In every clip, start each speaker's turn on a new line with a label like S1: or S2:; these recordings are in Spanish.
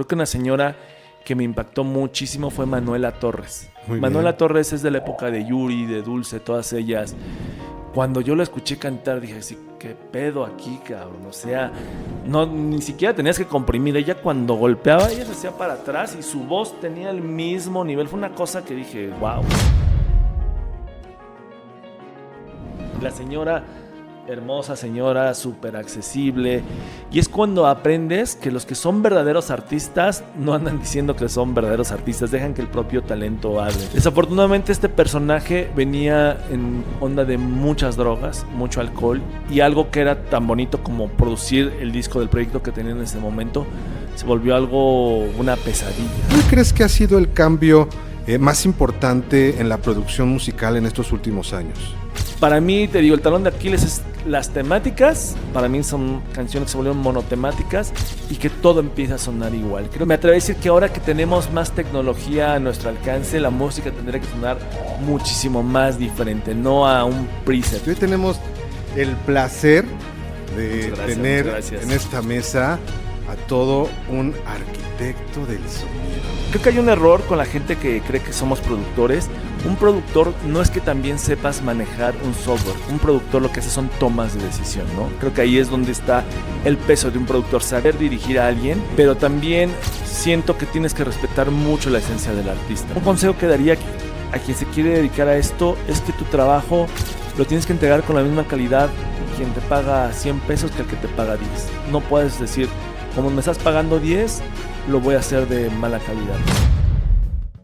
S1: Creo que una señora que me impactó muchísimo fue Manuela Torres.
S2: Muy
S1: Manuela
S2: bien.
S1: Torres es de la época de Yuri, de Dulce, todas ellas. Cuando yo la escuché cantar dije así, ¿qué pedo aquí, cabrón? O sea, no, ni siquiera tenías que comprimir. Ella cuando golpeaba, ella se hacía para atrás y su voz tenía el mismo nivel. Fue una cosa que dije, wow. La señora, hermosa señora, súper accesible. Y es cuando aprendes que los que son verdaderos artistas no andan diciendo que son verdaderos artistas, dejan que el propio talento hable. Desafortunadamente este personaje venía en onda de muchas drogas, mucho alcohol, y algo que era tan bonito como producir el disco del proyecto que tenía en ese momento se volvió algo, una pesadilla.
S2: ¿Cuál crees que ha sido el cambio más importante en la producción musical en estos últimos años?
S1: Para mí, te digo, el talón de Aquiles es las temáticas. Para mí son canciones que se volvieron monotemáticas y que todo empieza a sonar igual. Me atrevo a decir que ahora que tenemos más tecnología a nuestro alcance, la música tendría que sonar muchísimo más diferente, no a un preset.
S2: Hoy tenemos el placer de tener
S1: gracias.
S2: en esta mesa a todo un arquitecto del sonido.
S1: Creo que hay un error con la gente que cree que somos productores. Un productor no es que también sepas manejar un software. Un productor lo que hace son tomas de decisión, ¿no? Creo que ahí es donde está el peso de un productor, saber dirigir a alguien, pero también siento que tienes que respetar mucho la esencia del artista. Un consejo que daría a quien se quiere dedicar a esto es que tu trabajo lo tienes que entregar con la misma calidad quien te paga 100 pesos que el que te paga 10. No puedes decir, como me estás pagando 10, lo voy a hacer de mala calidad.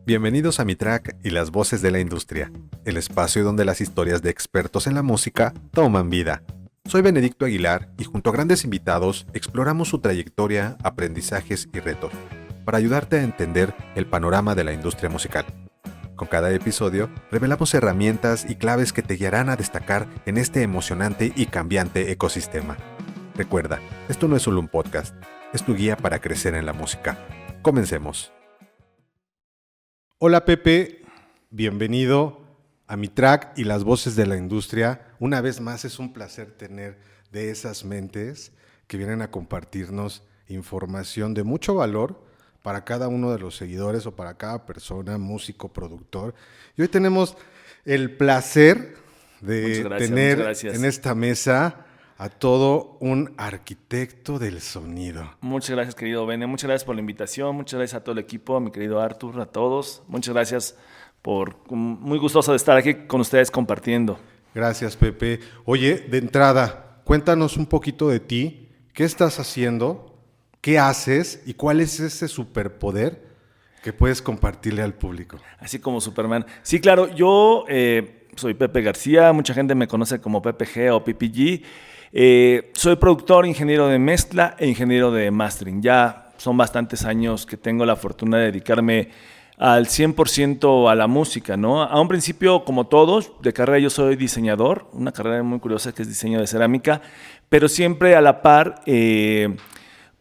S2: Bienvenidos a Mi Track y las voces de la industria, el espacio donde las historias de expertos en la música toman vida. Soy Benedicto Aguilar y junto a grandes invitados exploramos su trayectoria, aprendizajes y retos, para ayudarte a entender el panorama de la industria musical. Con cada episodio, revelamos herramientas y claves que te guiarán a destacar en este emocionante y cambiante ecosistema. Recuerda, esto no es solo un podcast, es tu guía para crecer en la música. Comencemos. Hola Pepe, bienvenido a Mi Track y las voces de la industria. Una vez más es un placer tener de esas mentes que vienen a compartirnos información de mucho valor para cada uno de los seguidores o para cada persona, músico, productor. Y hoy tenemos el placer de tener en esta mesa a todo un arquitecto del sonido.
S1: Muchas gracias, querido Bene. Muchas gracias por la invitación. Muchas gracias a todo el equipo, a mi querido Arthur, a todos. Muchas gracias muy gustoso de estar aquí con ustedes compartiendo.
S2: Gracias, Pepe. Oye, de entrada, cuéntanos un poquito de ti. ¿Qué estás haciendo? ¿Qué haces? ¿Y cuál es ese superpoder que puedes compartirle al público?
S1: Así como Superman. Sí, claro. Yo soy Pepe García. Mucha gente me conoce como Pepe G o PPG. Soy productor, ingeniero de mezcla e ingeniero de mastering. Ya son bastantes años que tengo la fortuna de dedicarme al 100% a la música, ¿no? A un principio, como todos, de carrera yo soy diseñador, una carrera muy curiosa que es diseño de cerámica, pero siempre a la par,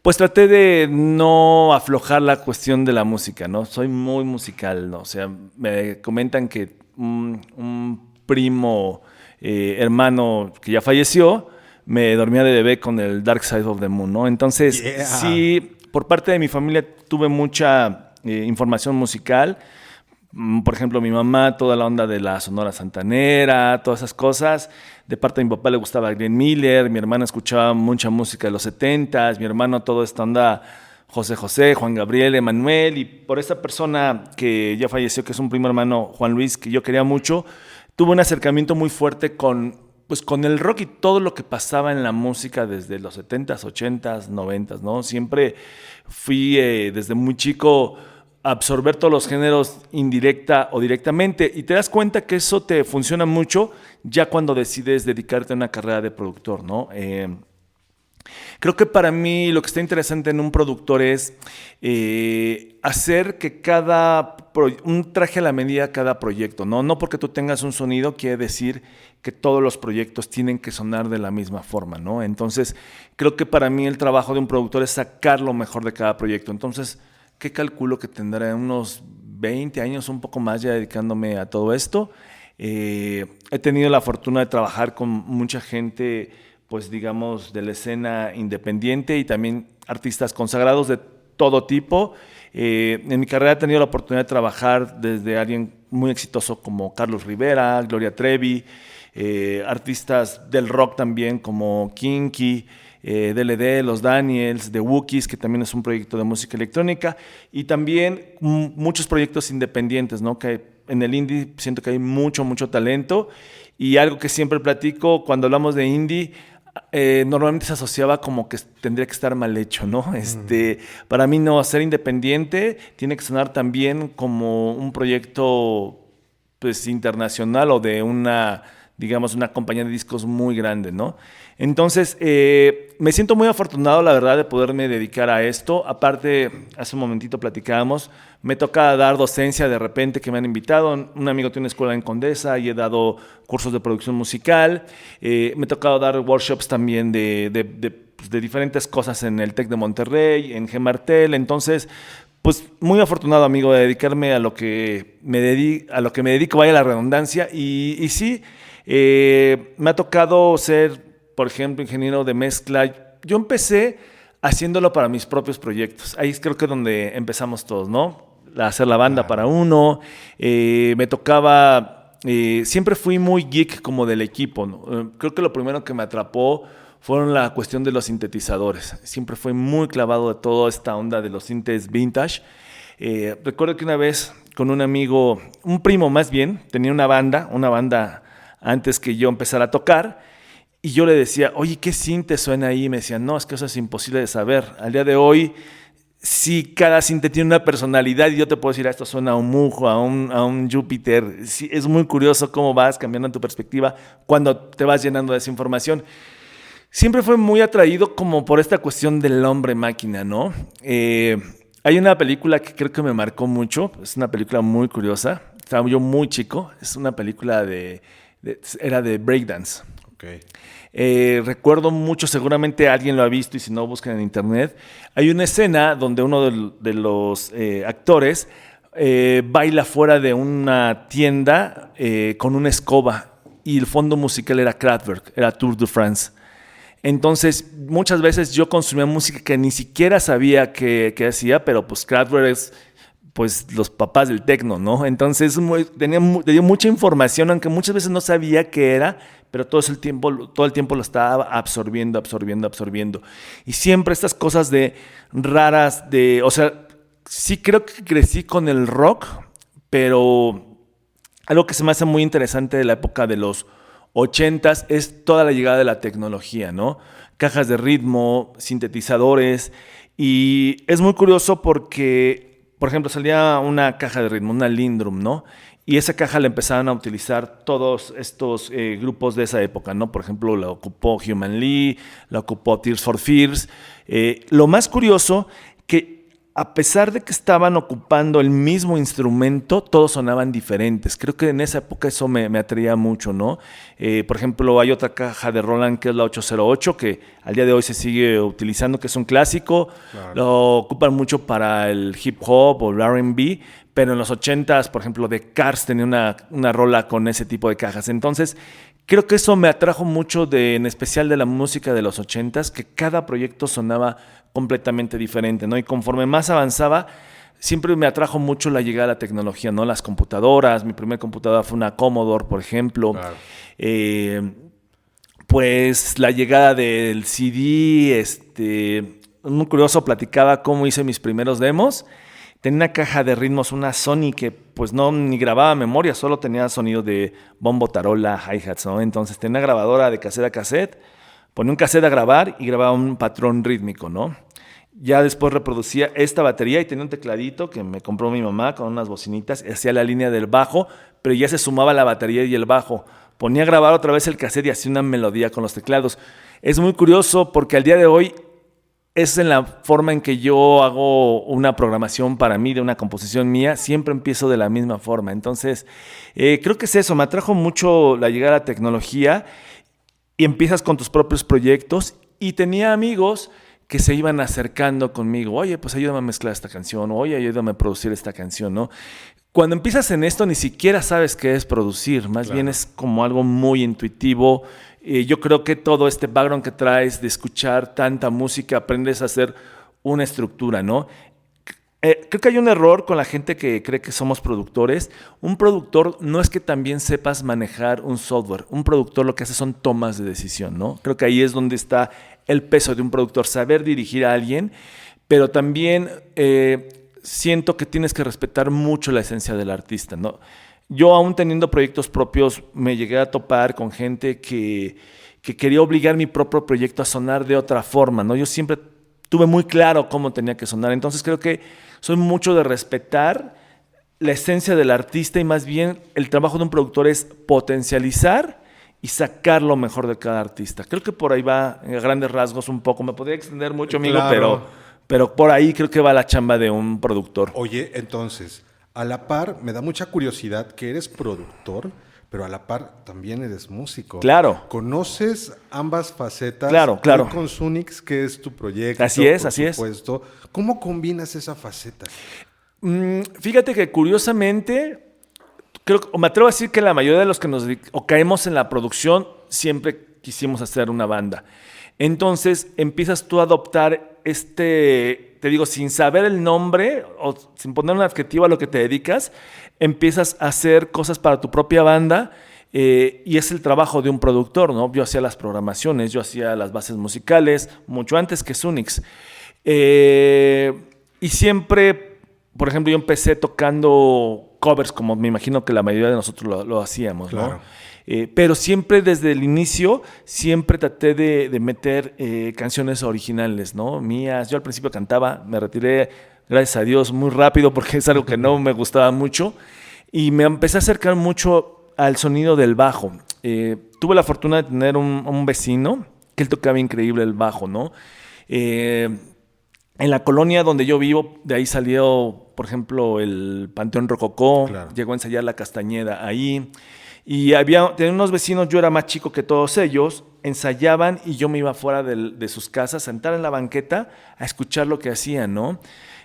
S1: pues traté de no aflojar la cuestión de la música, ¿no? Soy muy musical, ¿no? O sea, me comentan que un primo, hermano que ya falleció, me dormía de bebé con el Dark Side of the Moon, ¿no? Entonces, sí, por parte de mi familia tuve mucha información musical. Por ejemplo, mi mamá, toda la onda de la Sonora Santanera, todas esas cosas. De parte de mi papá le gustaba Glenn Miller, mi hermana escuchaba mucha música de los 70s, mi hermano toda esta onda José José, Juan Gabriel, Emanuel, y por esta persona que ya falleció, que es un primo hermano, Juan Luis, que yo quería mucho, tuve un acercamiento muy fuerte con el rock y todo lo que pasaba en la música desde los 70s, 80s, 90s, ¿no? Siempre fui desde muy chico a absorber todos los géneros indirecta o directamente y te das cuenta que eso te funciona mucho ya cuando decides dedicarte a una carrera de productor, ¿no? Creo que para mí lo que está interesante en un productor es hacer que un traje a la medida cada proyecto, ¿no? No porque tú tengas un sonido quiere decir que todos los proyectos tienen que sonar de la misma forma, ¿no? Entonces, creo que para mí el trabajo de un productor es sacar lo mejor de cada proyecto. Entonces, ¿qué calculo que tendré? Unos 20 años, un poco más ya dedicándome a todo esto. He tenido la fortuna de trabajar con mucha gente, pues digamos, de la escena independiente y también artistas consagrados de todo tipo. En mi carrera he tenido la oportunidad de trabajar desde alguien muy exitoso como Carlos Rivera, Gloria Trevi, artistas del rock también como Kinky, DLD, Los Daniels, The Wookiees, que también es un proyecto de música electrónica, y también muchos proyectos independientes, ¿no? Que en el indie siento que hay mucho talento, y algo que siempre platico cuando hablamos de indie, normalmente se asociaba como que tendría que estar mal hecho, ¿no? Para mí no, ser independiente tiene que sonar también como un proyecto pues internacional o de digamos, una compañía de discos muy grande, ¿no? Entonces, me siento muy afortunado, la verdad, de poderme dedicar a esto. Aparte, hace un momentito platicábamos, me toca dar docencia de repente que me han invitado. Un amigo tiene una escuela en Condesa y he dado cursos de producción musical. Me ha tocado dar workshops también de diferentes cosas en el TEC de Monterrey, en Gemartel. Entonces, pues muy afortunado, amigo, de dedicarme a lo que me dedico, vaya la redundancia. Y sí, me ha tocado ser, por ejemplo, ingeniero de mezcla. Yo empecé haciéndolo para mis propios proyectos. Ahí creo que es donde empezamos todos, ¿no? Hacer la banda para uno. Me tocaba... siempre fui muy geek como del equipo, ¿no? Creo que lo primero que me atrapó fueron la cuestión de los sintetizadores. Siempre fui muy clavado de toda esta onda de los sintes vintage. Recuerdo que una vez con un amigo, un primo más bien, tenía una banda antes que yo empezara a tocar, y yo le decía, oye, ¿qué sinte suena ahí? Y me decían, no, es que eso es imposible de saber. Al día de hoy, sí, cada sinte tiene una personalidad, y yo te puedo decir, esto suena a un Moog, a un Jupiter. Sí, es muy curioso cómo vas cambiando tu perspectiva cuando te vas llenando de esa información. Siempre fue muy atraído como por esta cuestión del hombre-máquina, ¿no? Hay una película que creo que me marcó mucho, es una película muy curiosa, estaba yo muy chico, es una película era de breakdance.
S2: Okay.
S1: Recuerdo mucho, seguramente alguien lo ha visto, y si no, busquen en internet. Hay una escena donde uno de los actores baila fuera de una tienda con una escoba, y el fondo musical era Kraftwerk, era Tour de France. Entonces, muchas veces yo consumía música que ni siquiera sabía que hacía, pero pues Kraftwerk es pues los papás del techno, ¿no? Entonces tenía mucha información, aunque muchas veces no sabía qué era, pero todo el tiempo lo estaba absorbiendo. Y siempre estas cosas raras, o sea, sí creo que crecí con el rock, pero algo que se me hace muy interesante de la época de los 80s es toda la llegada de la tecnología, ¿no? Cajas de ritmo, sintetizadores, y es muy curioso porque, por ejemplo, salía una caja de ritmo, una Lindrum, ¿no? Y esa caja la empezaron a utilizar todos estos grupos de esa época, ¿no? Por ejemplo, la ocupó Human League, la ocupó Tears for Fears. Lo más curioso, que a pesar de que estaban ocupando el mismo instrumento, todos sonaban diferentes. Creo que en esa época eso me atraía mucho, ¿no? Por ejemplo, hay otra caja de Roland que es la 808, que al día de hoy se sigue utilizando, que es un clásico. Claro. Lo ocupan mucho para el hip hop o el R&B, pero en los 80s, por ejemplo, The Cars tenía una rola con ese tipo de cajas. Entonces, creo que eso me atrajo mucho, en especial de la música de los 80s, que cada proyecto sonaba completamente diferente, ¿no? Y conforme más avanzaba, siempre me atrajo mucho la llegada de la tecnología, ¿no? Las computadoras, mi primer computadora fue una Commodore, por ejemplo. Claro. Pues la llegada del CD, muy curioso, platicaba cómo hice mis primeros demos. Tenía una caja de ritmos, una Sony, que pues no ni grababa memoria, solo tenía sonido de bombo, tarola, hi-hats, ¿no? Entonces tenía una grabadora de cassette a cassette, ponía un cassette a grabar y grababa un patrón rítmico, ¿no? Ya después reproducía esta batería y tenía un tecladito que me compró mi mamá con unas bocinitas, hacía la línea del bajo, pero ya se sumaba la batería y el bajo. Ponía a grabar otra vez el cassette y hacía una melodía con los teclados. Es muy curioso porque al día de hoy es en la forma en que yo hago una programación para mí, de una composición mía, siempre empiezo de la misma forma. Entonces, creo que es eso, me atrajo mucho la llegada a la tecnología, y empiezas con tus propios proyectos, y tenía amigos que se iban acercando conmigo, oye, pues ayúdame a mezclar esta canción, oye, ayúdame a producir esta canción, ¿no? Cuando empiezas en esto ni siquiera sabes qué es producir, más bien es como algo muy intuitivo. Yo creo que todo este background que traes de escuchar tanta música, aprendes a hacer una estructura, ¿no? Creo que hay un error con la gente que cree que somos productores. Un productor no es que también sepas manejar un software. Un productor lo que hace son tomas de decisión, ¿no? Creo que ahí es donde está el peso de un productor, saber dirigir a alguien, pero también siento que tienes que respetar mucho la esencia del artista, ¿no? Yo, aún teniendo proyectos propios, me llegué a topar con gente que quería obligar mi propio proyecto a sonar de otra forma, ¿no? Yo siempre tuve muy claro cómo tenía que sonar. Entonces creo que soy mucho de respetar la esencia del artista y más bien el trabajo de un productor es potencializar y sacar lo mejor de cada artista. Creo que por ahí va, a grandes rasgos, un poco. Me podría extender mucho, amigo,
S2: Claro.
S1: pero por ahí creo que va la chamba de un productor.
S2: Oye, entonces, a la par, me da mucha curiosidad que eres productor, pero a la par también eres músico.
S1: Claro.
S2: ¿Conoces ambas facetas?
S1: Claro, claro.
S2: Hoy con Sunix, que es tu proyecto.
S1: Así es,
S2: por
S1: así es.
S2: supuesto. ¿Cómo combinas esa faceta?
S1: Fíjate que curiosamente, me atrevo a decir que la mayoría de los que o caemos en la producción siempre quisimos hacer una banda. Entonces empiezas tú a adoptar te digo, sin saber el nombre o sin poner un adjetivo a lo que te dedicas, empiezas a hacer cosas para tu propia banda. Y es el trabajo de un productor, ¿no? Yo hacía las programaciones, yo hacía las bases musicales, mucho antes que Sunix. Y siempre, por ejemplo, yo empecé tocando covers, como me imagino que la mayoría de nosotros lo hacíamos,
S2: Claro.
S1: ¿no? Pero siempre desde el inicio, siempre traté de meter canciones originales, ¿no? Mías. Yo al principio cantaba, me retiré, gracias a Dios, muy rápido porque es algo que no me gustaba mucho. Y me empecé a acercar mucho al sonido del bajo. Tuve la fortuna de tener un vecino que él tocaba increíble el bajo, ¿no? En la colonia donde yo vivo, de ahí salió, por ejemplo, el Panteón Rococó,
S2: Claro.
S1: llegó a ensayar La Castañeda ahí. Y tenía unos vecinos, yo era más chico que todos ellos, ensayaban y yo me iba fuera de sus casas, a sentar en la banqueta a escuchar lo que hacían, ¿no?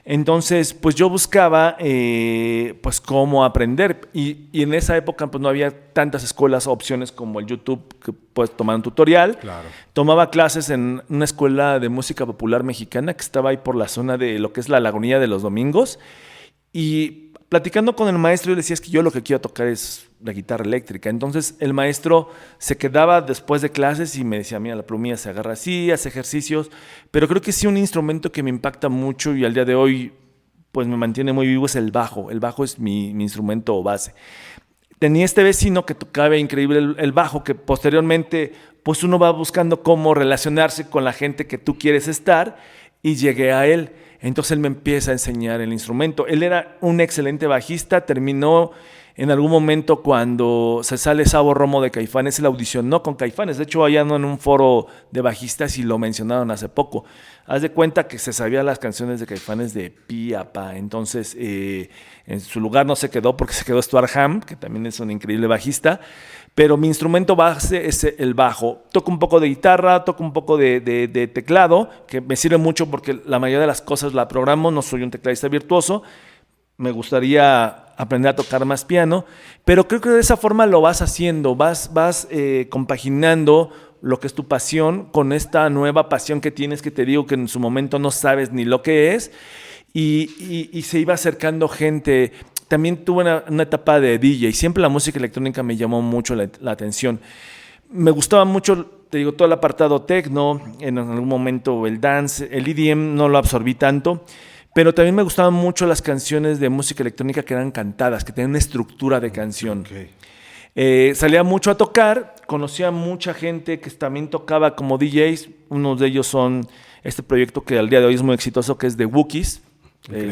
S1: Entonces, pues yo buscaba, pues, cómo aprender. Y en esa época, pues, no había tantas escuelas o opciones como el YouTube, que puedes tomar un tutorial.
S2: Claro.
S1: Tomaba clases en una escuela de música popular mexicana que estaba ahí por la zona de lo que es la Lagunilla de los Domingos. Y platicando con el maestro, yo le decía, es que yo lo que quiero tocar es la guitarra eléctrica. Entonces el maestro se quedaba después de clases y me decía, mira, la plumilla se agarra así, hace ejercicios. Pero creo que sí, un instrumento que me impacta mucho y al día de hoy pues me mantiene muy vivo es el bajo. El bajo es mi instrumento base. Tenía este vecino que tocaba increíble el bajo, que posteriormente pues uno va buscando cómo relacionarse con la gente que tú quieres estar, y llegué a él. Entonces él me empieza a enseñar el instrumento. Él era un excelente bajista, terminó en algún momento cuando se sale Sabo Romo de Caifanes, él audicionó con Caifanes. De hecho, allá ando en un foro de bajistas y lo mencionaron hace poco. Haz de cuenta que se sabía las canciones de Caifanes de pi a pa. Entonces, en su lugar no se quedó porque se quedó Stuart Hamm, que también es un increíble bajista. Pero mi instrumento base es el bajo. Toco un poco de guitarra, toco un poco de teclado, que me sirve mucho porque la mayoría de las cosas la programo. No soy un tecladista virtuoso. Me gustaría aprender a tocar más piano, pero creo que de esa forma lo vas haciendo, vas compaginando lo que es tu pasión con esta nueva pasión que tienes, que te digo que en su momento no sabes ni lo que es, y se iba acercando gente. También tuve una etapa de DJ, siempre la música electrónica me llamó mucho la atención. Me gustaba mucho, te digo, todo el apartado techno, en algún momento el dance, el EDM no lo absorbí tanto. Pero también me gustaban mucho las canciones de música electrónica que eran cantadas, que tenían una estructura de canción.
S2: Okay.
S1: Salía mucho a tocar, conocía mucha gente que también tocaba como DJs. Unos de ellos son este proyecto que al día de hoy es muy exitoso, que es The Wookiees.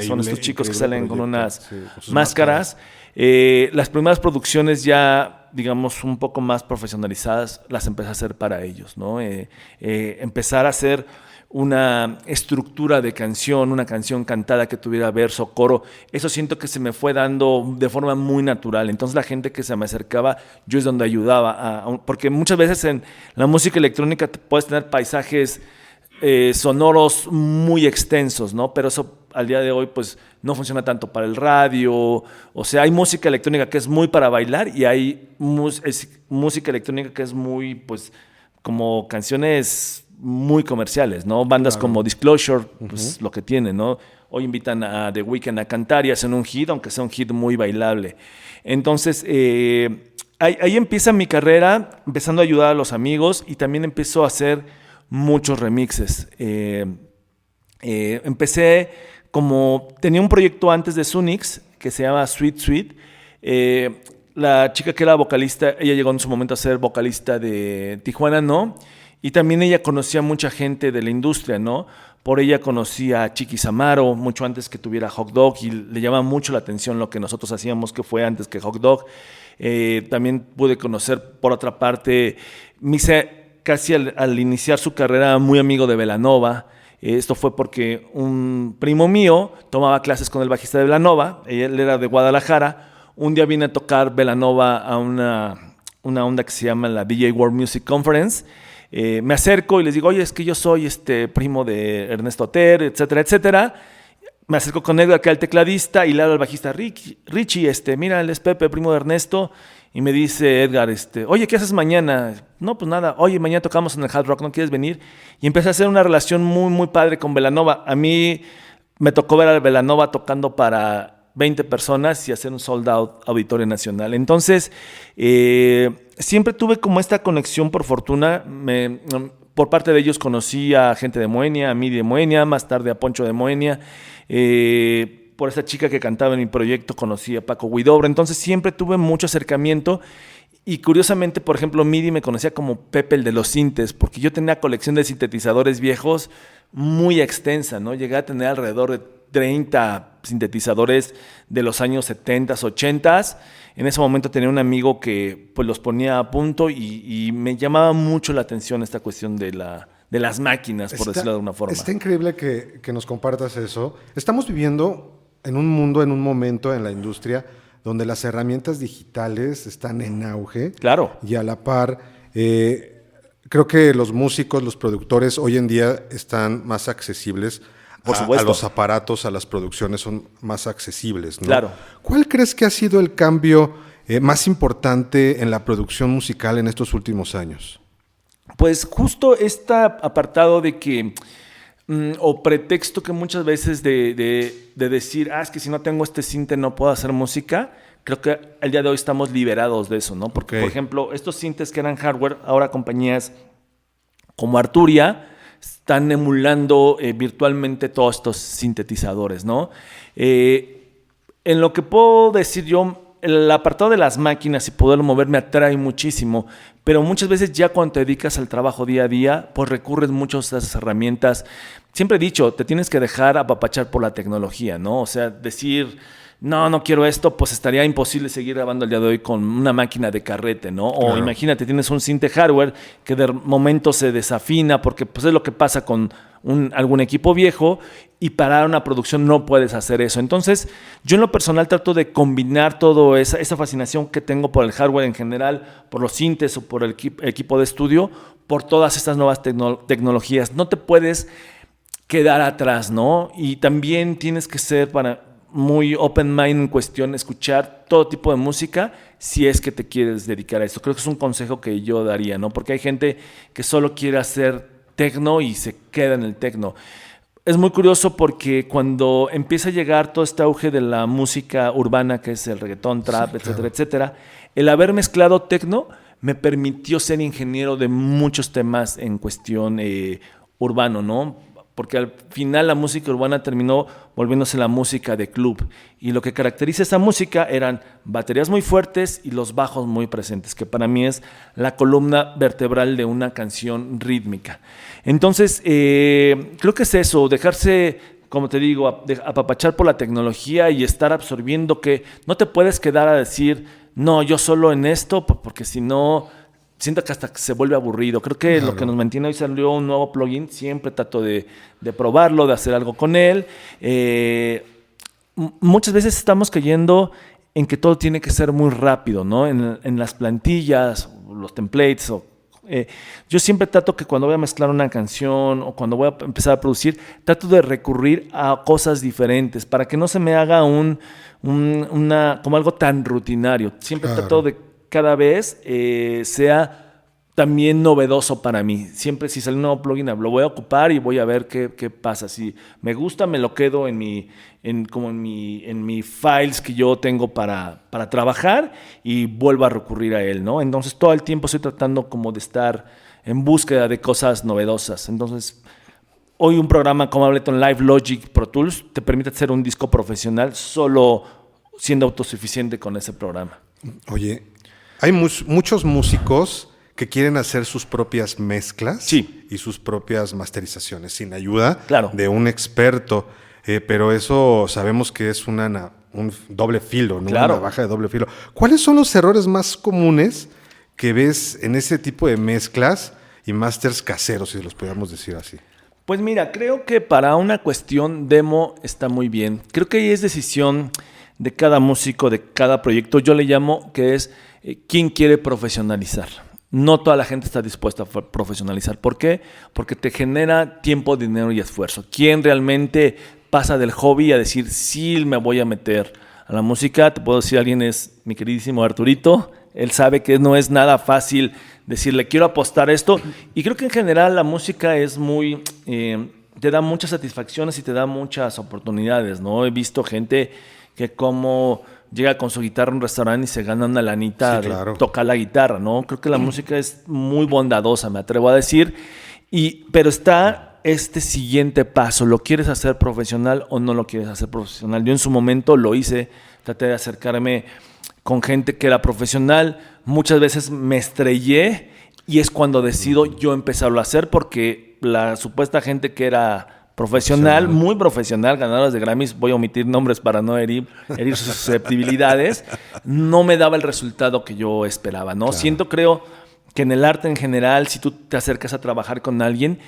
S1: Son estos chicos que salen con unas máscaras. Las primeras producciones ya, digamos, un poco más profesionalizadas, las empecé a hacer para ellos, ¿no? Empezar a hacer una estructura de canción, una canción cantada que tuviera verso, coro. Eso siento que se me fue dando de forma muy natural. Entonces la gente que se me acercaba, yo es donde ayudaba. Porque muchas veces en la música electrónica puedes tener paisajes sonoros muy extensos, ¿no? Pero eso al día de hoy pues no funciona tanto para el radio. O sea, hay música electrónica que es muy para bailar y hay música electrónica que es muy, pues, como canciones muy comerciales, ¿no? Bandas como Disclosure, pues lo que tienen, ¿no? hoy invitan a The Weeknd a cantar y hacen un hit, aunque sea un hit muy bailable. Entonces, ahí empieza mi carrera, empezando a ayudar a los amigos y también empezó a hacer muchos remixes. Empecé tenía un proyecto antes de Sunix que se llama Sweet Sweet. La chica que era vocalista, ella llegó en su momento a ser vocalista de Tijuana, ¿no? Y también ella conocía a mucha gente de la industria, ¿no? Por ella conocía a Chiquis Amaro, mucho antes que tuviera Hot Dog, y le llamaba mucho la atención lo que nosotros hacíamos, que fue antes que Hot Dog. También pude conocer, por otra parte, me hice casi al iniciar su carrera muy amigo de Belanova. Esto fue porque un primo mío tomaba clases con el bajista de Belanova, él era de Guadalajara. Un día vine a tocar Belanova a una onda que se llama la DJ World Music Conference. Me acerco y les digo, oye, es que yo soy primo de Ernesto Oter, etcétera, etcétera. Me acerco con Edgar, que era el tecladista, y le hablo al bajista, Richie, mira, él es Pepe, primo de Ernesto. Y me dice Edgar, oye, ¿qué haces mañana? No, pues nada, oye, mañana tocamos en el Hard Rock, ¿no quieres venir? Y empecé a hacer una relación muy, muy padre con Belanova. A mí me tocó ver a Belanova tocando para 20 personas y hacer un sold out Auditorio Nacional. Entonces, siempre tuve como esta conexión por fortuna. Por parte de ellos conocí a gente de Moenia, a Midi de Moenia, más tarde a Poncho de Moenia. Por esa chica que cantaba en mi proyecto conocí a Paco Huidobro. Entonces siempre tuve mucho acercamiento. Y curiosamente, por ejemplo, Midi me conocía como Pepe el de los sintes, porque yo tenía colección de sintetizadores viejos muy extensa, ¿no? Llegué a tener alrededor de 30 sintetizadores de los años 70, 80. En ese momento tenía un amigo que pues los ponía a punto y me llamaba mucho la atención esta cuestión de las máquinas, por decirlo de alguna forma.
S2: Está increíble que nos compartas eso. Estamos viviendo en un mundo, en un momento en la industria donde las herramientas digitales están en auge.
S1: Claro.
S2: Y a la par, creo que los músicos, los productores hoy en día están más accesibles.
S1: Por supuesto.
S2: A los aparatos, a las producciones son más accesibles, ¿no?
S1: Claro.
S2: ¿Cuál crees que ha sido el cambio más importante en la producción musical en estos últimos años?
S1: Pues justo este apartado de que, o pretexto que muchas veces de decir, es que si no tengo este sinte no puedo hacer música, creo que al día de hoy estamos liberados de eso, ¿no? Porque,
S2: Okay.
S1: Por ejemplo, estos sintes que eran hardware, ahora compañías como Arturia están emulando virtualmente todos estos sintetizadores, ¿no? En lo que puedo decir yo, el apartado de las máquinas y poderlo mover me atrae muchísimo, pero muchas veces ya cuando te dedicas al trabajo día a día, pues recurres mucho a esas herramientas. Siempre he dicho, te tienes que dejar apapachar por la tecnología, ¿no? O sea, decir, no quiero esto, pues estaría imposible seguir grabando el día de hoy con una máquina de carrete, ¿no? O
S2: Claro.
S1: imagínate, tienes un sinte hardware que de momento se desafina, porque pues es lo que pasa con algún equipo viejo, y para una producción no puedes hacer eso. Entonces, yo en lo personal trato de combinar toda esa fascinación que tengo por el hardware en general, por los sintes o por el equipo de estudio, por todas estas nuevas tecnologías. No te puedes quedar atrás, ¿no? Y también tienes que ser muy open mind en cuestión, escuchar todo tipo de música si es que te quieres dedicar a esto. Creo que es un consejo que yo daría, ¿no? Porque hay gente que solo quiere hacer tecno y se queda en el tecno. Es muy curioso porque cuando empieza a llegar todo este auge de la música urbana, que es el reggaetón, trap,
S2: Sí,
S1: etcétera,
S2: claro.
S1: etcétera, el haber mezclado tecno me permitió ser ingeniero de muchos temas en cuestión urbano, ¿no? Porque al final la música urbana terminó volviéndose la música de club. Y lo que caracteriza esa música eran baterías muy fuertes y los bajos muy presentes, que para mí es la columna vertebral de una canción rítmica. Entonces, creo que es eso, dejarse, como te digo, apapachar por la tecnología y estar absorbiendo, que no te puedes quedar a decir, no, yo solo en esto, porque si no, siento que hasta se vuelve aburrido. Creo que
S2: Claro.
S1: lo que nos mantiene hoy, salió un nuevo plugin, siempre trato de probarlo, de hacer algo con él. Muchas veces estamos cayendo en que todo tiene que ser muy rápido, ¿no? En las plantillas, los templates. Yo siempre trato que cuando voy a mezclar una canción o cuando voy a empezar a producir, trato de recurrir a cosas diferentes para que no se me haga como algo tan rutinario. Siempre
S2: Claro.
S1: trato de cada vez sea también novedoso para mí. Siempre si sale un nuevo plugin, lo voy a ocupar y voy a ver qué pasa. Si me gusta, me lo quedo en mi files que yo tengo para trabajar y vuelvo a recurrir a él, ¿no? Entonces todo el tiempo estoy tratando como de estar en búsqueda de cosas novedosas. Entonces hoy un programa como Ableton Live, Logic, Pro Tools te permite hacer un disco profesional solo siendo autosuficiente con ese programa.
S2: Oye, hay muchos músicos que quieren hacer sus propias mezclas
S1: Sí.
S2: y sus propias masterizaciones sin ayuda
S1: Claro.
S2: de un experto, pero eso sabemos que es un doble filo, ¿no?
S1: Claro.
S2: Una navaja de doble filo. ¿Cuáles son los errores más comunes que ves en ese tipo de mezclas y masters caseros, si los podemos decir así?
S1: Pues mira, creo que para una cuestión demo está muy bien. Creo que ahí es decisión de cada músico, de cada proyecto. Yo le llamo que es quién quiere profesionalizar. No toda la gente está dispuesta a profesionalizar. ¿Por qué? Porque te genera tiempo, dinero y esfuerzo. ¿Quién realmente pasa del hobby a decir, sí me voy a meter a la música? Te puedo decir, alguien es mi queridísimo Arturito. Él sabe que no es nada fácil decirle, quiero apostar esto. Y creo que en general la música es muy... te da muchas satisfacciones y te da muchas oportunidades, ¿no? He visto gente que como llega con su guitarra a un restaurante y se gana una lanita,
S2: Sí, claro,
S1: de tocar la guitarra, ¿no? Creo que la música es muy bondadosa, me atrevo a decir. Pero está este siguiente paso. ¿Lo quieres hacer profesional o no lo quieres hacer profesional? Yo en su momento lo hice, traté de acercarme con gente que era profesional. Muchas veces me estrellé y es cuando decido yo empezarlo a hacer, porque la supuesta gente que era profesional, muy profesional, ganadores de Grammys, voy a omitir nombres para no herir sus susceptibilidades, no me daba el resultado que yo esperaba, ¿no?
S2: Claro.
S1: Creo que en el arte en general, si tú te acercas a trabajar con alguien,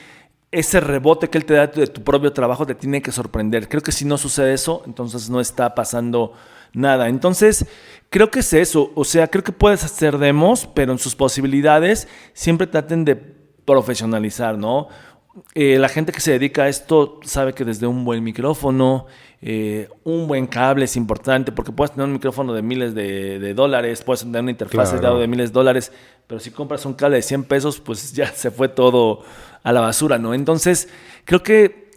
S1: ese rebote que él te da de tu propio trabajo te tiene que sorprender. Creo que si no sucede eso, entonces no está pasando nada. Entonces, creo que es eso. O sea, creo que puedes hacer demos, pero en sus posibilidades siempre traten de profesionalizar, ¿no? La gente que se dedica a esto sabe que desde un buen micrófono, un buen cable es importante, porque puedes tener un micrófono de miles de dólares, puedes tener una interfaz de audio de miles de dólares, pero si compras un cable de 100 pesos, pues ya se fue todo a la basura, ¿no? Entonces, creo que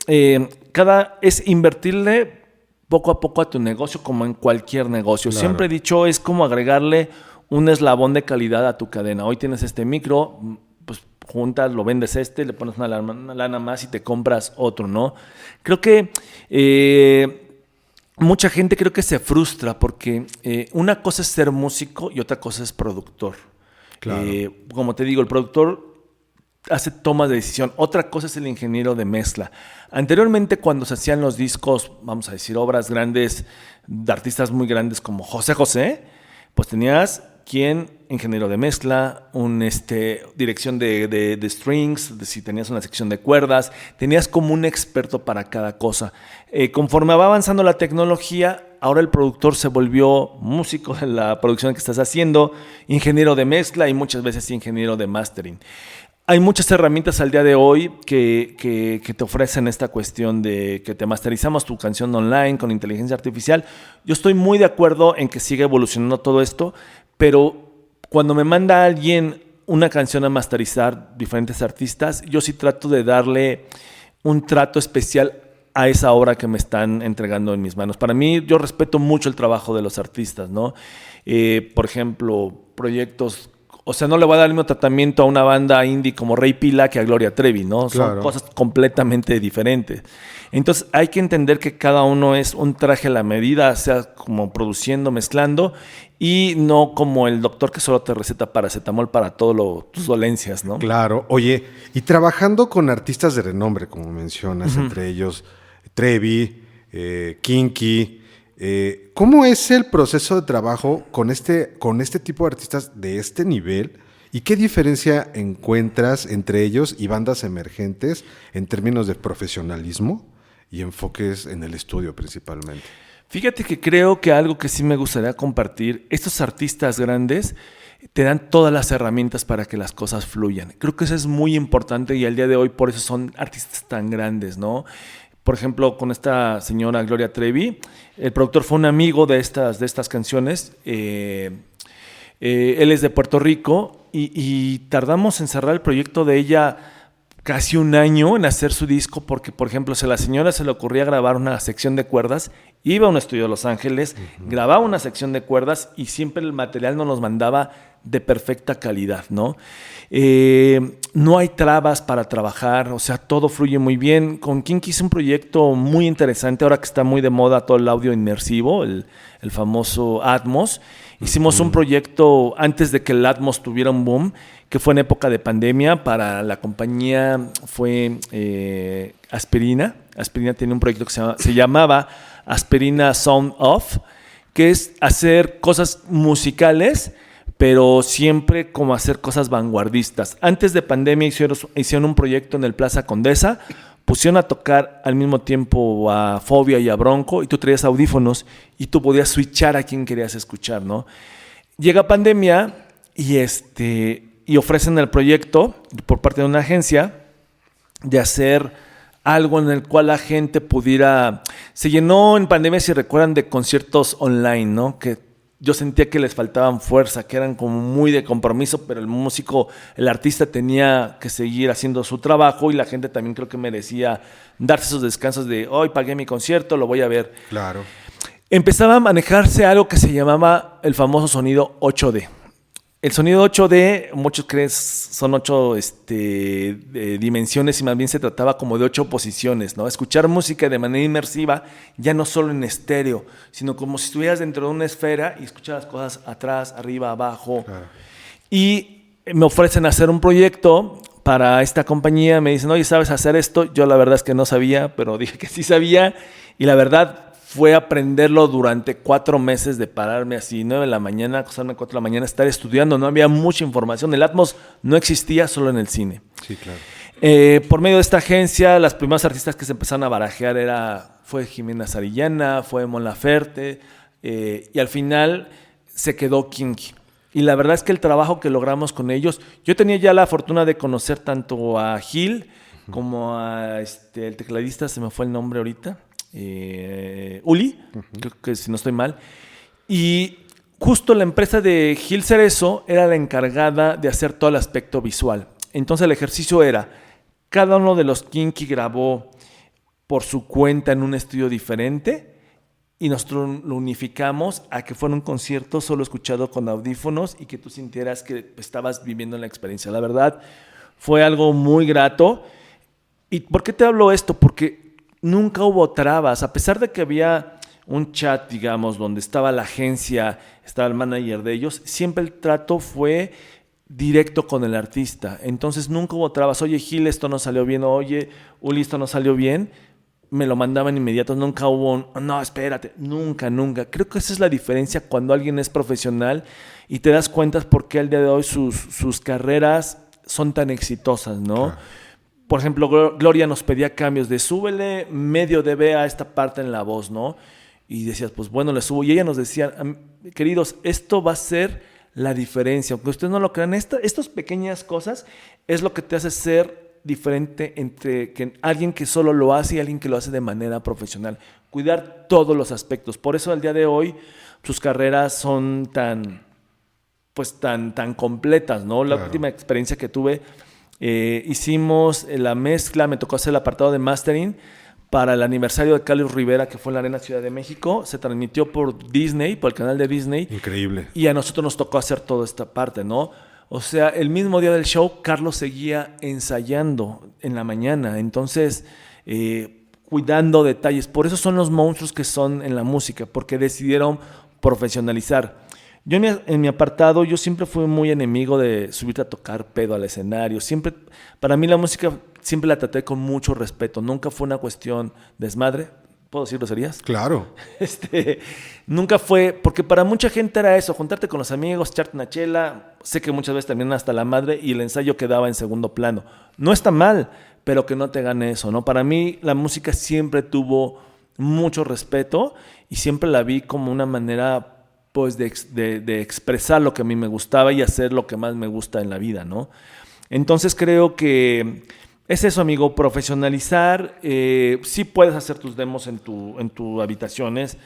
S1: es invertirle poco a poco a tu negocio, como en cualquier negocio.
S2: Claro.
S1: Siempre he dicho, es como agregarle un eslabón de calidad a tu cadena. Hoy tienes este micro, pues juntas, lo vendes le pones una lana más y te compras otro, ¿no? Creo que mucha gente creo que se frustra porque una cosa es ser músico y otra cosa es productor.
S2: Claro.
S1: Como te digo, el productor hace tomas de decisión. Otra cosa es el ingeniero de mezcla. Anteriormente, cuando se hacían los discos, vamos a decir, obras grandes, de artistas muy grandes como José José, pues tenías ingeniero de mezcla, dirección de strings, si tenías una sección de cuerdas, tenías como un experto para cada cosa. Conforme va avanzando la tecnología, ahora el productor se volvió músico de la producción que estás haciendo, ingeniero de mezcla y muchas veces ingeniero de mastering. Hay muchas herramientas al día de hoy que te ofrecen esta cuestión de que te masterizamos tu canción online con inteligencia artificial. Yo estoy muy de acuerdo en que siga evolucionando todo esto, pero cuando me manda alguien una canción a masterizar diferentes artistas, yo sí trato de darle un trato especial a esa obra que me están entregando en mis manos. Para mí, yo respeto mucho el trabajo de los artistas, ¿no? Por ejemplo, proyectos... O sea, no le voy a dar el mismo tratamiento a una banda indie como Rey Pila que a Gloria Trevi, ¿no?
S2: Claro.
S1: Son cosas completamente diferentes. Entonces, hay que entender que cada uno es un traje a la medida, sea como produciendo, mezclando, y no como el doctor que solo te receta paracetamol para todas tus dolencias, ¿no?
S2: Claro. Oye, y trabajando con artistas de renombre, como mencionas, entre ellos Trevi, Kinky, ¿cómo es el proceso de trabajo con este tipo de artistas de este nivel? ¿Y qué diferencia encuentras entre ellos y bandas emergentes en términos de profesionalismo y enfoques en el estudio principalmente?
S1: Fíjate que creo que algo que sí me gustaría compartir, estos artistas grandes te dan todas las herramientas para que las cosas fluyan. Creo que eso es muy importante y al día de hoy por eso son artistas tan grandes, ¿no? Por ejemplo, con esta señora Gloria Trevi, el productor fue un amigo de estas canciones. Él es de Puerto Rico y tardamos en cerrar el proyecto de ella casi un año en hacer su disco porque, por ejemplo, si a la señora se le ocurría grabar una sección de cuerdas, iba a un estudio de Los Ángeles, grababa una sección de cuerdas y siempre el material nos los mandaba de perfecta calidad, ¿no? No hay trabas para trabajar, o sea, todo fluye muy bien. Con Kinky hice un proyecto muy interesante, ahora que está muy de moda todo el audio inmersivo, el famoso Atmos. Hicimos un proyecto antes de que el Atmos tuviera un boom, que fue en época de pandemia. Para la compañía fue Aspirina. Aspirina tenía un proyecto que se llamaba Aspirina Sound Off, que es hacer cosas musicales, pero siempre como hacer cosas vanguardistas. Antes de pandemia hicieron un proyecto en el Plaza Condesa, pusieron a tocar al mismo tiempo a Fobia y a Bronco, y tú traías audífonos y tú podías switchar a quien querías escuchar, ¿no? Llega pandemia y ofrecen el proyecto por parte de una agencia de hacer algo en el cual la gente pudiera... Se llenó en pandemia, si recuerdan, de conciertos online, ¿no? Que yo sentía que les faltaban fuerza, que eran como muy de compromiso, pero el músico, el artista tenía que seguir haciendo su trabajo y la gente también creo que merecía darse esos descansos de hoy pagué mi concierto, lo voy a ver.
S2: Claro.
S1: Empezaba a manejarse algo que se llamaba el famoso sonido 8D. El sonido 8D, muchos creen son 8 dimensiones y más bien se trataba como de 8 posiciones, ¿no? Escuchar música de manera inmersiva, ya no solo en estéreo, sino como si estuvieras dentro de una esfera y escucharas cosas atrás, arriba, abajo. Claro. Y me ofrecen hacer un proyecto para esta compañía, me dicen, oye, ¿sabes hacer esto? Yo la verdad es que no sabía, pero dije que sí sabía y la verdad fue aprenderlo durante 4 meses de pararme así, 9 de la mañana, acostarme a 4 de la mañana, estar estudiando. No había mucha información. El Atmos no existía solo en el cine.
S2: Sí, claro.
S1: Por medio de esta agencia, las primeras artistas que se empezaron a barajear fue Jimena Sarillana, fue Mon Laferte, y al final se quedó Kinky. Y la verdad es que el trabajo que logramos con ellos, yo tenía ya la fortuna de conocer tanto a Gil como a el tecladista, se me fue el nombre ahorita, Uli, creo que si no estoy mal, y justo la empresa de Gil Cerezo era la encargada de hacer todo el aspecto visual. Entonces el ejercicio era, cada uno de los Kinky grabó por su cuenta en un estudio diferente y nosotros lo unificamos a que fuera un concierto solo escuchado con audífonos y que tú sintieras que estabas viviendo la experiencia. La verdad fue algo muy grato. ¿Y por qué te hablo esto? Porque nunca hubo trabas, a pesar de que había un chat, digamos, donde estaba la agencia, estaba el manager de ellos, siempre el trato fue directo con el artista. Entonces nunca hubo trabas. Oye, Gil, esto no salió bien. Oye, Uli, esto no salió bien. Me lo mandaban inmediato. Nunca hubo no, espérate. Nunca. Creo que esa es la diferencia cuando alguien es profesional y te das cuenta por qué al día de hoy sus carreras son tan exitosas, ¿no? Claro. Por ejemplo, Gloria nos pedía cambios de súbele medio dB a esta parte en la voz, ¿no? Y decías, pues bueno, le subo. Y ella nos decía, queridos, esto va a ser la diferencia. Aunque ustedes no lo crean, estas pequeñas cosas es lo que te hace ser diferente entre alguien que solo lo hace y alguien que lo hace de manera profesional. Cuidar todos los aspectos. Por eso al día de hoy sus carreras son tan completas, ¿no? La última experiencia que tuve, hicimos la mezcla, me tocó hacer el apartado de mastering para el aniversario de Carlos Rivera, que fue en la Arena Ciudad de México. Se transmitió por Disney, por el canal de Disney.
S2: Increíble.
S1: Y a nosotros nos tocó hacer toda esta parte, ¿no? O sea, el mismo día del show, Carlos seguía ensayando en la mañana. Entonces, cuidando detalles. Por eso son los monstruos que son en la música, porque decidieron profesionalizar. Yo en mi apartado, yo siempre fui muy enemigo de subirte a tocar pedo al escenario. Siempre, para mí la música siempre la traté con mucho respeto. Nunca fue una cuestión desmadre. ¿Puedo decir groserías?
S2: Claro.
S1: Nunca fue, porque para mucha gente era eso, juntarte con los amigos, echarte una chela. Sé que muchas veces también hasta la madre y el ensayo quedaba en segundo plano. No está mal, pero que no te gane eso, ¿no? Para mí la música siempre tuvo mucho respeto y siempre la vi como una manera pues de expresar lo que a mí me gustaba y hacer lo que más me gusta en la vida, ¿no? Entonces creo que es eso, amigo, profesionalizar. Sí puedes hacer tus demos en tu habitaciones.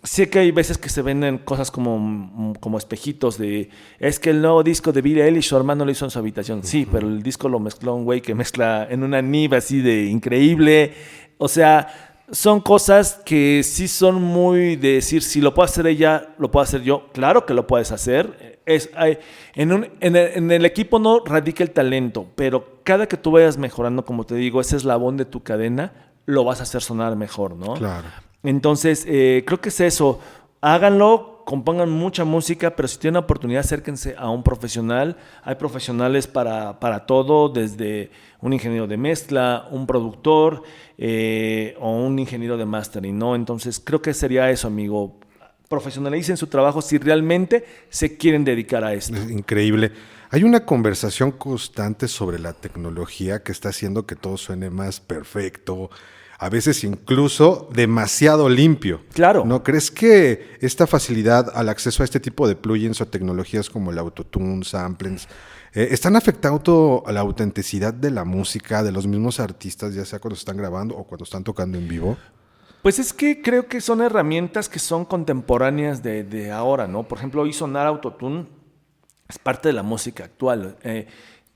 S1: sé que hay veces que se venden cosas como espejitos de, es que el nuevo disco de Billie Eilish, su hermano lo hizo en su habitación. Sí, pero el disco lo mezcló un güey que mezcla en una NIV así de increíble. O sea, son cosas que sí son muy de decir, si lo puede hacer ella, lo puedo hacer yo. Claro que lo puedes hacer. En el equipo no radica el talento, pero cada que tú vayas mejorando, como te digo, ese eslabón de tu cadena, lo vas a hacer sonar mejor, ¿no?
S2: Claro.
S1: Entonces, creo que es eso. Háganlo, compongan mucha música, pero si tienen oportunidad, acérquense a un profesional. Hay profesionales para todo, desde un ingeniero de mezcla, un productor o un ingeniero de mastering, ¿no? Entonces, creo que sería eso, amigo. Profesionalicen su trabajo si realmente se quieren dedicar a esto.
S2: Es increíble. Hay una conversación constante sobre la tecnología que está haciendo que todo suene más perfecto, a veces incluso demasiado limpio.
S1: Claro.
S2: ¿No crees que esta facilidad al acceso a este tipo de plugins o tecnologías como el autotune, samplings, están afectando a la autenticidad de la música de los mismos artistas, ya sea cuando están grabando o cuando están tocando en vivo?
S1: Pues es que creo que son herramientas que son contemporáneas de ahora, ¿no? Por ejemplo, hoy sonar autotune es parte de la música actual.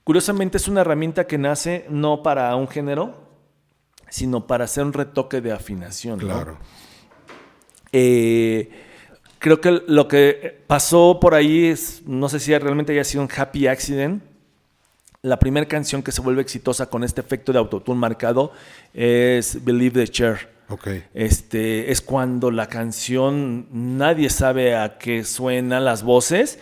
S1: Curiosamente es una herramienta que nace no para un género, sino para hacer un retoque de afinación, ¿no?
S2: Claro.
S1: Creo que lo que pasó por ahí es, no sé si realmente haya sido un happy accident. La primera canción que se vuelve exitosa con este efecto de autotune marcado es Believe the Cher.
S2: Okay.
S1: Es cuando la canción nadie sabe a qué suenan las voces.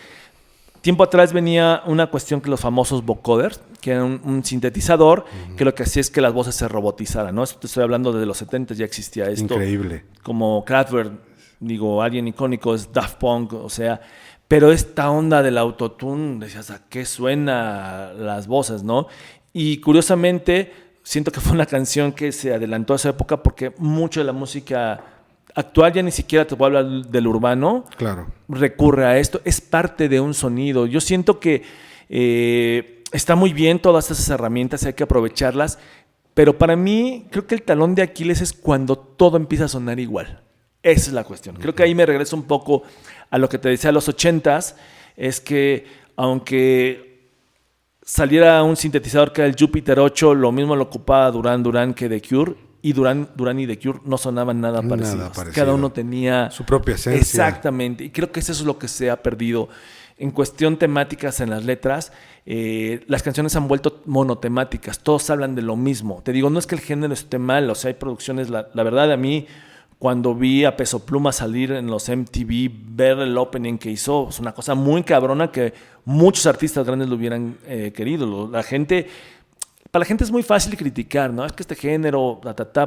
S1: Tiempo atrás venía una cuestión que los famosos vocoders, que era un sintetizador, que lo que hacía es que las voces se robotizaran, ¿no? Esto te estoy hablando desde los 70 ya existía esto.
S2: Increíble.
S1: Como Kraftwerk, digo, alguien icónico es Daft Punk, o sea, pero esta onda del autotune, decías, ¿a qué suena las voces, no? Y curiosamente, siento que fue una canción que se adelantó a esa época porque mucho de la música actual, ya ni siquiera te voy a hablar del urbano,
S2: Claro.
S1: recurre a esto, es parte de un sonido. Yo siento que está muy bien todas esas herramientas, hay que aprovecharlas, pero para mí creo que el talón de Aquiles es cuando todo empieza a sonar igual. Esa es la cuestión. Creo que ahí me regreso un poco a lo que te decía a los 80s, es que aunque saliera un sintetizador que era el Jupiter 8, lo mismo lo ocupaba Duran que The Cure, y Duran y The Cure no sonaban nada parecidos. Cada uno tenía
S2: su propia esencia.
S1: Exactamente, y creo que eso es lo que se ha perdido. En cuestión temáticas en las letras, las canciones han vuelto monotemáticas, todos hablan de lo mismo. Te digo, no es que el género esté mal, o sea, hay producciones, la verdad a mí, cuando vi a Peso Pluma salir en los MTV, ver el opening que hizo, es una cosa muy cabrona que muchos artistas grandes lo hubieran querido. Para la gente es muy fácil criticar, ¿no? Es que este género,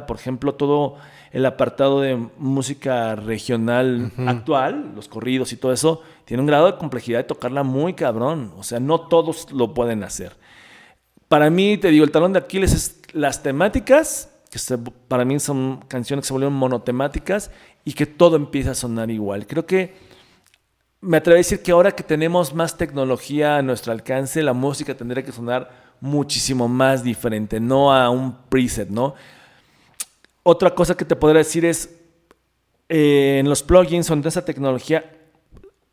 S1: por ejemplo, todo el apartado de música regional actual, los corridos y todo eso, tiene un grado de complejidad de tocarla muy cabrón. O sea, no todos lo pueden hacer. Para mí, te digo, el talón de Aquiles es las temáticas, para mí son canciones que se volvieron monotemáticas y que todo empieza a sonar igual. Creo que me atrevo a decir que ahora que tenemos más tecnología a nuestro alcance, la música tendría que sonar muchísimo más diferente, no a un preset, ¿no? Otra cosa que te podría decir es, en los plugins o en esa tecnología,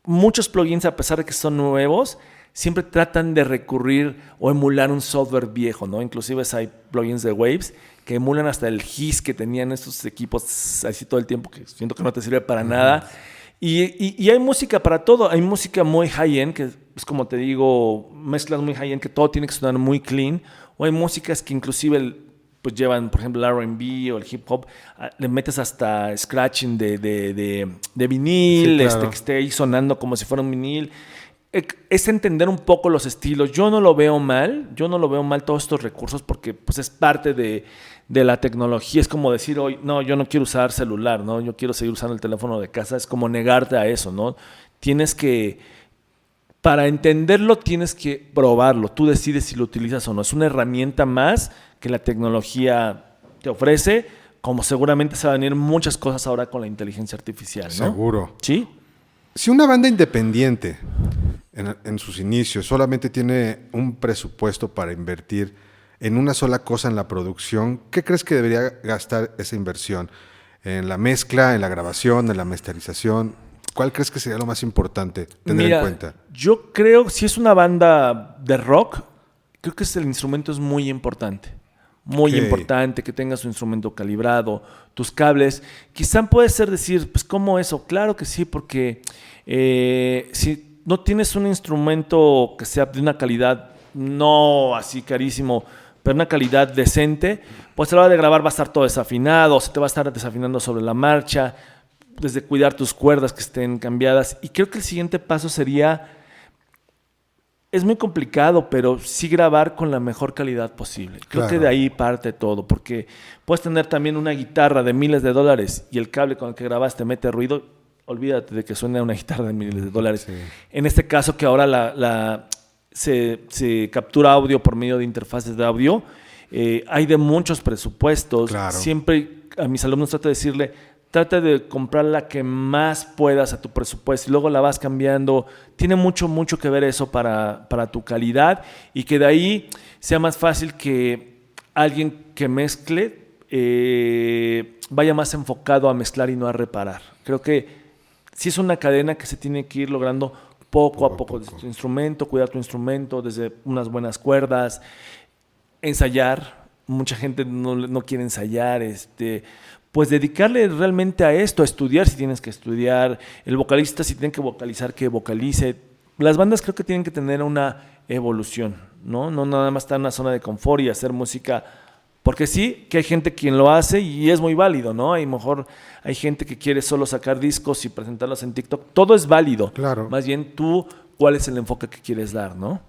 S1: muchos plugins, a pesar de que son nuevos, siempre tratan de recurrir o emular un software viejo, ¿no? Inclusive hay plugins de Waves que emulan hasta el hiss que tenían estos equipos así todo el tiempo, que siento que no te sirve para nada. Y hay música para todo. Hay música muy high-end, que es como te digo, mezclas muy high-end, que todo tiene que sonar muy clean. O hay músicas que inclusive pues llevan, por ejemplo, el R&B o el hip hop, le metes hasta scratching de vinil,
S2: Sí, claro.
S1: que esté ahí sonando como si fuera un vinil. Es entender un poco los estilos. Yo no lo veo mal todos estos recursos porque pues es parte de la tecnología. Es como decir hoy, no, yo no quiero usar celular, ¿no? Yo quiero seguir usando el teléfono de casa. Es como negarte a eso, ¿no? Para entenderlo tienes que probarlo. Tú decides si lo utilizas o no. Es una herramienta más que la tecnología te ofrece, como seguramente se van a venir muchas cosas ahora con la inteligencia artificial, ¿no?
S2: Seguro.
S1: ¿Sí?
S2: Si una banda independiente en sus inicios solamente tiene un presupuesto para invertir en una sola cosa en la producción, ¿qué crees que debería gastar esa inversión? en la mezcla, en la grabación, en la masterización? ¿Cuál crees que sería lo más importante tener en cuenta?
S1: Yo creo, si es una banda de rock, creo que el instrumento es muy importante. Muy importante que tengas tu instrumento calibrado, tus cables. Quizá puede ser decir, pues, ¿cómo eso? Claro que sí, porque si no tienes un instrumento que sea de una calidad, no así carísimo, pero una calidad decente, pues a la hora de grabar va a estar todo desafinado, se te va a estar desafinando sobre la marcha, desde cuidar tus cuerdas que estén cambiadas. Y creo que el siguiente paso sería, es muy complicado, pero sí grabar con la mejor calidad posible. Creo que de ahí parte todo, porque puedes tener también una guitarra de miles de dólares y el cable con el que grabaste mete ruido, olvídate de que suene una guitarra de miles de dólares. Sí. En este caso que ahora se captura audio por medio de interfaces de audio, hay de muchos presupuestos. Claro. Siempre a mis alumnos trato de decirle, trata de comprar la que más puedas a tu presupuesto y luego la vas cambiando. Tiene mucho que ver eso para tu calidad y que de ahí sea más fácil que alguien que mezcle vaya más enfocado a mezclar y no a reparar. Creo que sí es una cadena que se tiene que ir logrando poco a poco. Desde tu instrumento, cuidar tu instrumento, desde unas buenas cuerdas, ensayar. Mucha gente no quiere ensayar, pues dedicarle realmente a esto, a estudiar si tienes que estudiar, el vocalista si tiene que vocalizar, que vocalice. Las bandas creo que tienen que tener una evolución, ¿no? No nada más estar en una zona de confort y hacer música, porque sí, que hay gente quien lo hace y es muy válido, ¿no? A lo mejor hay gente que quiere solo sacar discos y presentarlos en TikTok, todo es válido.
S2: Claro.
S1: Más bien tú, ¿cuál es el enfoque que quieres dar, no?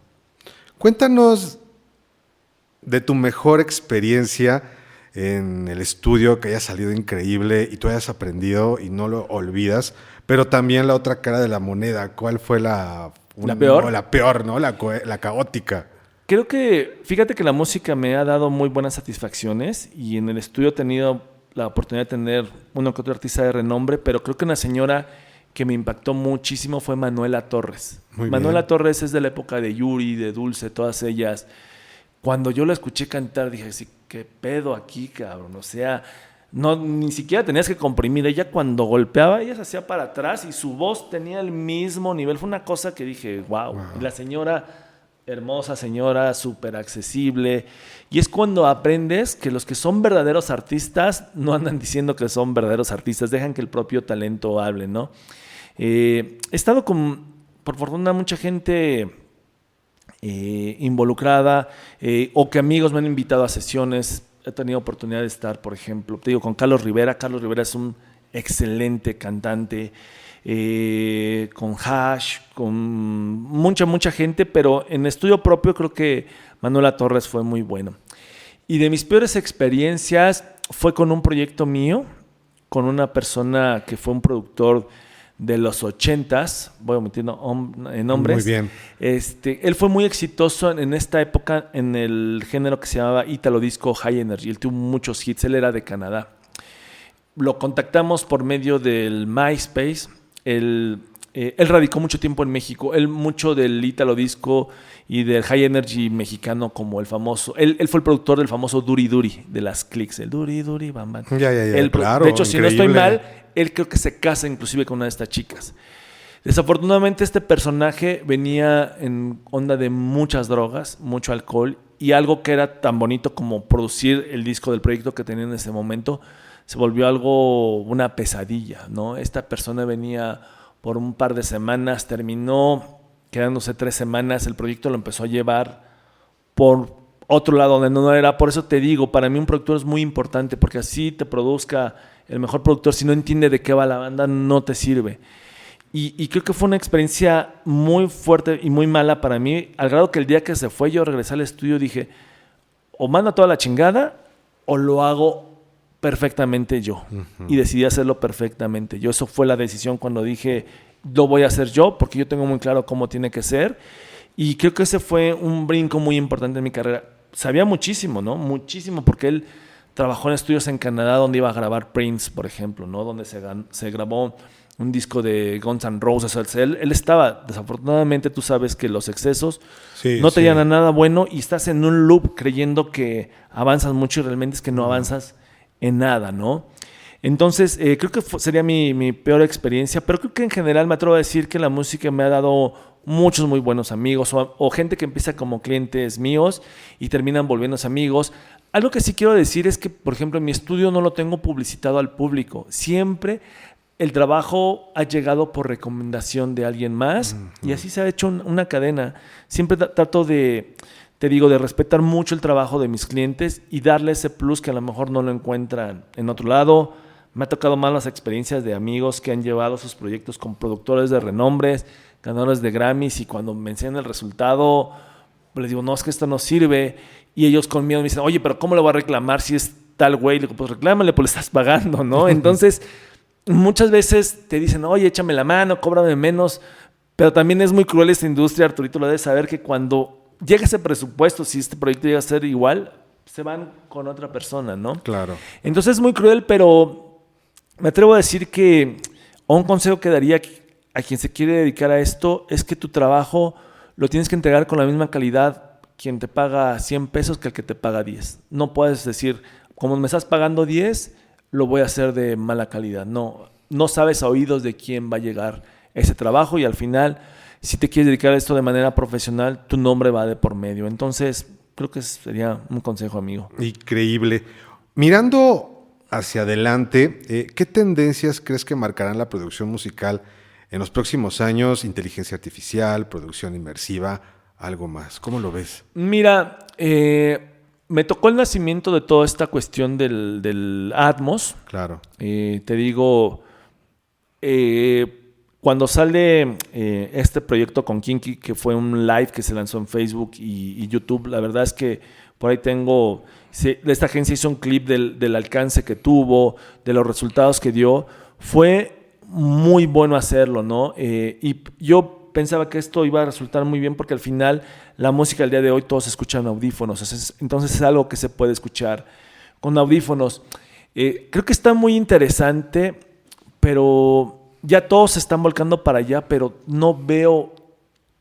S2: Cuéntanos de tu mejor experiencia en el estudio, que haya salido increíble y tú hayas aprendido y no lo olvidas, pero también la otra cara de la moneda. ¿Cuál fue la peor? No, la peor, ¿no? La caótica.
S1: Creo que, fíjate que la música me ha dado muy buenas satisfacciones y en el estudio he tenido la oportunidad de tener uno que otro artista de renombre, pero creo que una señora que me impactó muchísimo fue Manuela Torres. Manuela Torres es de la época de Yuri, de Dulce, todas ellas. Cuando yo la escuché cantar dije, sí, ¿qué pedo aquí, cabrón? O sea, ni siquiera tenías que comprimir. Ella cuando golpeaba, ella se hacía para atrás y su voz tenía el mismo nivel. Fue una cosa que dije, wow. Y la señora, hermosa señora, súper accesible. Y es cuando aprendes que los que son verdaderos artistas no andan diciendo que son verdaderos artistas, dejan que el propio talento hable, ¿no? He estado por fortuna, mucha gente involucrada o que amigos me han invitado a sesiones. He tenido oportunidad de estar, por ejemplo, te digo, con Carlos Rivera. Carlos Rivera es un excelente cantante, con Hash, con mucha gente, pero en estudio propio creo que Manuela Torres fue muy bueno. Y de mis peores experiencias fue con un proyecto mío, con una persona que fue un productor de los 80s, voy a omitir nombres.
S2: Muy bien.
S1: Él fue muy exitoso en esta época en el género que se llamaba Italo Disco High Energy. Él tuvo muchos hits, él era de Canadá. Lo contactamos por medio del MySpace. Él radicó mucho tiempo en México. Él mucho del Italo Disco y del High Energy mexicano, como el famoso. Él fue el productor del famoso Duri Duri, de las Clicks. El Duri Duri, bam, bam.
S2: Ya, claro.
S1: De hecho, increíble. Si no estoy mal, él creo que se casa inclusive con una de estas chicas. Desafortunadamente este personaje venía en onda de muchas drogas, mucho alcohol, y algo que era tan bonito como producir el disco del proyecto que tenía en ese momento se volvió una pesadilla, ¿no? Esta persona venía por un par de semanas, terminó quedándose 3 semanas, el proyecto lo empezó a llevar por otro lado donde no era. Por eso te digo, para mí un productor es muy importante, porque así te produzca el mejor productor. Si no entiende de qué va la banda, no te sirve. Y creo que fue una experiencia muy fuerte y muy mala para mí, al grado que el día que se fue, yo regresé al estudio, dije, o mando toda la chingada o lo hago perfectamente yo. Uh-huh. Y decidí hacerlo perfectamente yo. Eso fue la decisión cuando dije, lo voy a hacer yo, porque yo tengo muy claro cómo tiene que ser. Y creo que ese fue un brinco muy importante en mi carrera. Sabía muchísimo, ¿no? Muchísimo, porque él trabajó en estudios en Canadá donde iba a grabar Prince, por ejemplo, ¿no? Donde se grabó un disco de Guns N' Roses. Él estaba, desafortunadamente, tú sabes que los excesos no te llevan a nada bueno y estás en un loop creyendo que avanzas mucho y realmente es que no avanzas en nada, ¿no? Entonces, creo que sería mi peor experiencia, pero creo que en general me atrevo a decir que la música me ha dado muchos muy buenos amigos o gente que empieza como clientes míos y terminan volviéndose amigos. Algo que sí quiero decir es que, por ejemplo, en mi estudio no lo tengo publicitado al público. Siempre el trabajo ha llegado por recomendación de alguien más y así se ha hecho una cadena. Siempre trato de respetar mucho el trabajo de mis clientes y darle ese plus que a lo mejor no lo encuentran en otro lado. Me ha tocado malas experiencias de amigos que han llevado sus proyectos con productores de renombres, ganadores de Grammys, y cuando me enseñan el resultado, les digo, no, es que esto no sirve. Y ellos con miedo me dicen, oye, pero ¿cómo le voy a reclamar si es tal güey? Le digo, pues reclámale, pues le estás pagando, ¿no? Entonces, muchas veces te dicen, oye, échame la mano, cóbrame menos. Pero también es muy cruel esta industria, Arturito, lo debes saber, que cuando llega ese presupuesto, si este proyecto llega a ser igual, se van con otra persona, ¿no?
S2: Claro.
S1: Entonces es muy cruel, pero me atrevo a decir que un consejo que daría a quien se quiere dedicar a esto es que tu trabajo lo tienes que entregar con la misma calidad quien te paga 100 pesos que el que te paga 10. No puedes decir, como me estás pagando 10, lo voy a hacer de mala calidad. No sabes a oídos de quién va a llegar ese trabajo y al final, si te quieres dedicar a esto de manera profesional, tu nombre va de por medio. Entonces, creo que sería un consejo, amigo.
S2: Increíble. Mirando hacia adelante, ¿qué tendencias crees que marcarán la producción musical en los próximos años? Inteligencia artificial, producción inmersiva, algo más. ¿Cómo lo ves?
S1: Mira, me tocó el nacimiento de toda esta cuestión del Atmos.
S2: Claro.
S1: Te digo, cuando sale este proyecto con Kinky, que fue un live que se lanzó en Facebook y YouTube, la verdad es que por ahí tengo... Esta agencia hizo un clip del alcance que tuvo, de los resultados que dio. Fue muy bueno hacerlo, ¿no? Y yo pensaba que esto iba a resultar muy bien porque al final la música al día de hoy todos escuchan audífonos. Entonces es algo que se puede escuchar con audífonos. Creo que está muy interesante, pero ya todos se están volcando para allá, pero no veo...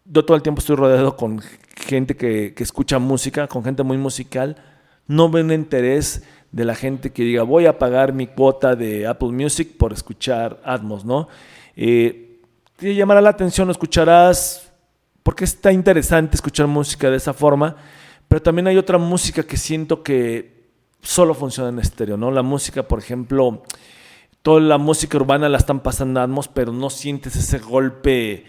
S1: Yo todo el tiempo estoy rodeado con gente que escucha música, con gente muy musical. No veo un interés de la gente que diga, voy a pagar mi cuota de Apple Music por escuchar Atmos, ¿no? Te llamará la atención, lo escucharás porque está interesante escuchar música de esa forma, pero también hay otra música que siento que solo funciona en estéreo, ¿no? La música, por ejemplo, toda la música urbana la están pasando Atmos, pero no sientes ese golpe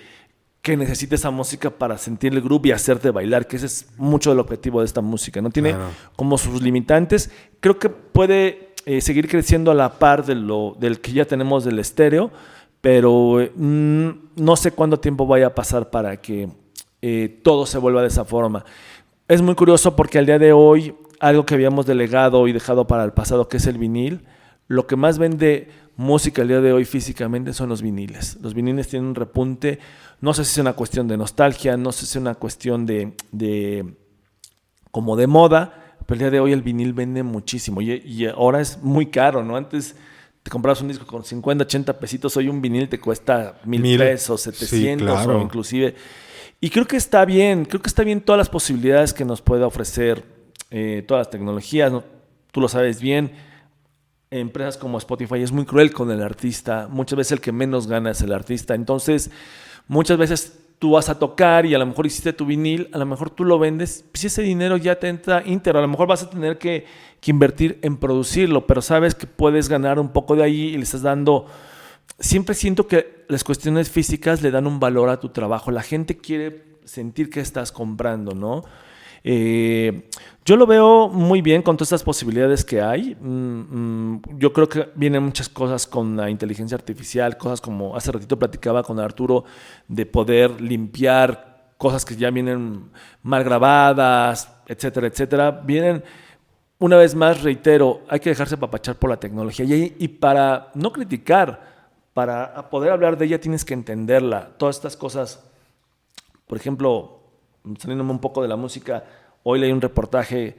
S1: que necesita esa música para sentir el groove y hacerte bailar, que ese es mucho del objetivo de esta música, ¿no? Tiene como sus limitantes. Creo que puede seguir creciendo a la par del que ya tenemos del estéreo, pero no sé cuánto tiempo vaya a pasar para que todo se vuelva de esa forma. Es muy curioso porque al día de hoy, algo que habíamos delegado y dejado para el pasado, que es el vinil, lo que más vende música al día de hoy físicamente son los viniles. Los viniles tienen un repunte, no sé si es una cuestión de nostalgia, no sé si es una cuestión como de moda, pero el día de hoy el vinil vende muchísimo y ahora es muy caro, ¿no? Antes te comprabas un disco con 50, 80 pesitos, hoy un vinil te cuesta 1,000 pesos, 700
S2: sí, claro.
S1: O inclusive. Y creo que está bien todas las posibilidades que nos puede ofrecer todas las tecnologías, ¿no? Tú lo sabes bien. Empresas como Spotify es muy cruel con el artista. Muchas veces el que menos gana es el artista. Entonces, muchas veces tú vas a tocar y a lo mejor hiciste tu vinil, a lo mejor tú lo vendes, pues ese dinero ya te entra íntegro. A lo mejor vas a tener que invertir en producirlo, pero sabes que puedes ganar un poco de ahí y le estás dando... Siempre siento que las cuestiones físicas le dan un valor a tu trabajo. La gente quiere sentir que estás comprando, ¿no? Yo lo veo muy bien con todas estas posibilidades que hay. Yo creo que vienen muchas cosas con la inteligencia artificial, cosas como hace ratito platicaba con Arturo, de poder limpiar cosas que ya vienen mal grabadas, etcétera, etcétera. Vienen, una vez más, reitero, hay que dejarse apapachar por la tecnología y para no criticar, para poder hablar de ella tienes que entenderla. Todas estas cosas, por ejemplo, saliéndome un poco de la música, hoy leí un reportaje,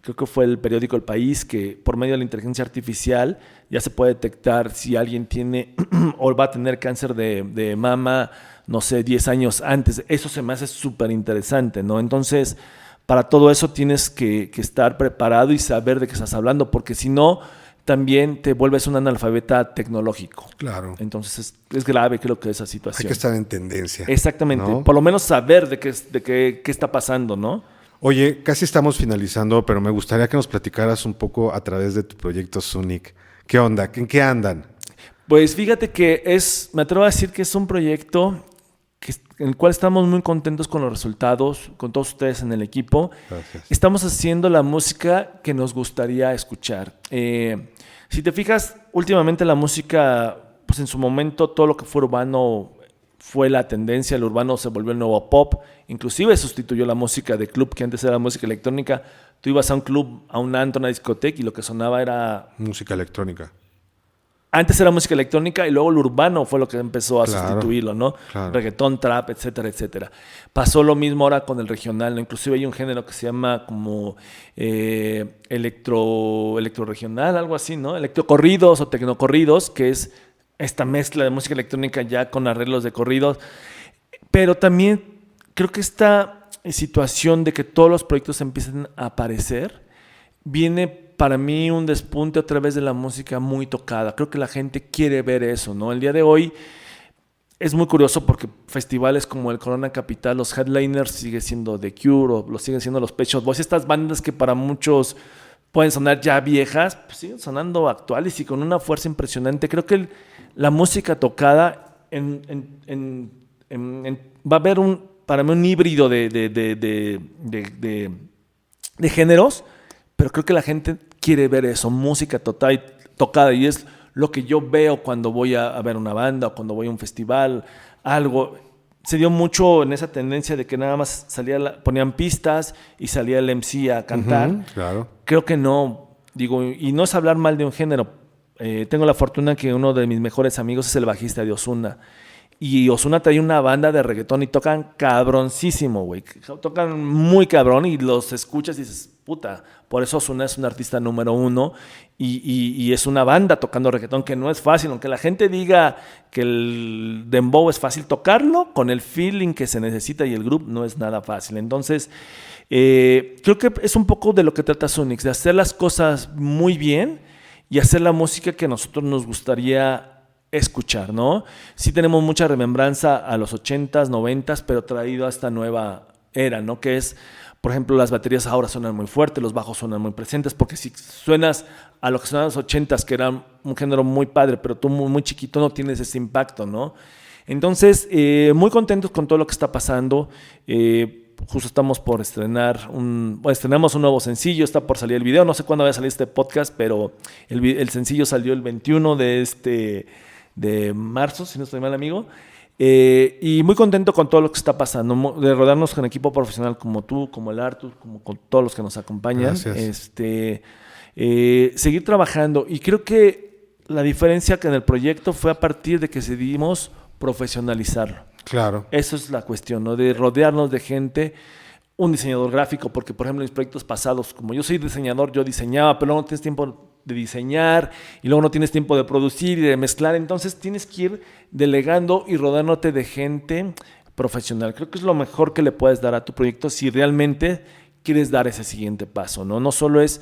S1: creo que fue el periódico El País, que por medio de la inteligencia artificial ya se puede detectar si alguien tiene o va a tener cáncer de mama, no sé, 10 años antes. Eso se me hace súper interesante, ¿no? Entonces, para todo eso tienes que estar preparado y saber de qué estás hablando, porque si no, también te vuelves un analfabeta tecnológico.
S2: Claro.
S1: Entonces es grave, creo que esa
S2: Hay
S1: situación.
S2: que estar en tendencia.
S1: Exactamente.
S2: ¿no?
S1: Por lo menos saber de qué está pasando, ¿no?
S2: Oye, casi estamos finalizando, pero me gustaría que nos platicaras un poco a través de tu proyecto Sunic. ¿Qué onda? ¿En qué andan?
S1: Pues fíjate que me atrevo a decir que es un proyecto en el cual estamos muy contentos con los resultados, con todos ustedes en el equipo.
S2: Gracias.
S1: Estamos haciendo la música que nos gustaría escuchar. Si te fijas, últimamente la música, pues en su momento todo lo que fue urbano fue la tendencia, el urbano se volvió el nuevo pop, inclusive sustituyó la música de club, que antes era música electrónica. Tú ibas a un club, a un antro, a una discoteca y lo que sonaba era...
S2: Música electrónica.
S1: Antes era música electrónica y luego el urbano fue lo que empezó a
S2: Claro,
S1: sustituirlo, ¿no?
S2: claro.
S1: Reggaetón, trap, etcétera, etcétera. Pasó lo mismo ahora con el regional, ¿no? Inclusive hay un género que se llama como electroregional, algo así, ¿no? Electrocorridos o tecnocorridos, que es esta mezcla de música electrónica ya con arreglos de corridos. Pero también creo que esta situación de que todos los proyectos empiecen a aparecer viene para mí un despunte a través de la música muy tocada. Creo que la gente quiere ver eso, ¿no? El día de hoy es muy curioso porque festivales como el Corona Capital, los headliners siguen siendo The Cure o lo siguen siendo los Pet Shop Boys. Estas bandas que para muchos pueden sonar ya viejas, pues siguen sonando actuales y con una fuerza impresionante. Creo que la música tocada va a haber para mí un híbrido de géneros, pero creo que la gente quiere ver eso, música tocada, y es lo que yo veo cuando voy a ver una banda o cuando voy a un festival, algo. Se dio mucho en esa tendencia de que nada más ponían pistas y salía el MC a cantar.
S2: Claro.
S1: Creo que no, digo, y no es hablar mal de un género. Tengo la fortuna que uno de mis mejores amigos es el bajista de Ozuna. Y Ozuna trae una banda de reggaetón y tocan cabroncísimo, güey. Tocan muy cabrón y los escuchas y dices, puta, por eso Ozuna es un artista número 1 y es una banda tocando reggaetón que no es fácil. Aunque la gente diga que el dembow es fácil tocarlo, con el feeling que se necesita y el groove no es nada fácil. Entonces, creo que es un poco de lo que trata Sunix, de hacer las cosas muy bien y hacer la música que a nosotros nos gustaría escuchar, ¿no? Sí tenemos mucha remembranza a los 80s, 90s, pero traído a esta nueva era, ¿no? Que es, por ejemplo, las baterías ahora suenan muy fuertes, los bajos suenan muy presentes, porque si suenas a lo que sonaban los 80s, que era un género muy padre, pero tú muy, muy chiquito no tienes ese impacto, ¿no? Entonces, muy contentos con todo lo que está pasando. Justo estamos por estrenamos un nuevo sencillo, está por salir el video, no sé cuándo va a salir este podcast, pero el sencillo salió el 21 de marzo, si no estoy mal, amigo. Y muy contento con todo lo que está pasando, de rodarnos con equipo profesional como tú, como el Arthur, como con todos los que nos acompañan.
S2: Gracias.
S1: Seguir trabajando. Y creo que la diferencia que en el proyecto fue a partir de que decidimos profesionalizarlo.
S2: Claro.
S1: Eso es la cuestión, ¿no? De rodearnos de gente, un diseñador gráfico, porque por ejemplo en mis proyectos pasados, como yo soy diseñador, yo diseñaba, pero luego no tienes tiempo de diseñar y luego no tienes tiempo de producir y de mezclar, entonces tienes que ir delegando y rodeándote de gente profesional. Creo que es lo mejor que le puedes dar a tu proyecto si realmente quieres dar ese siguiente paso, ¿no? No solo es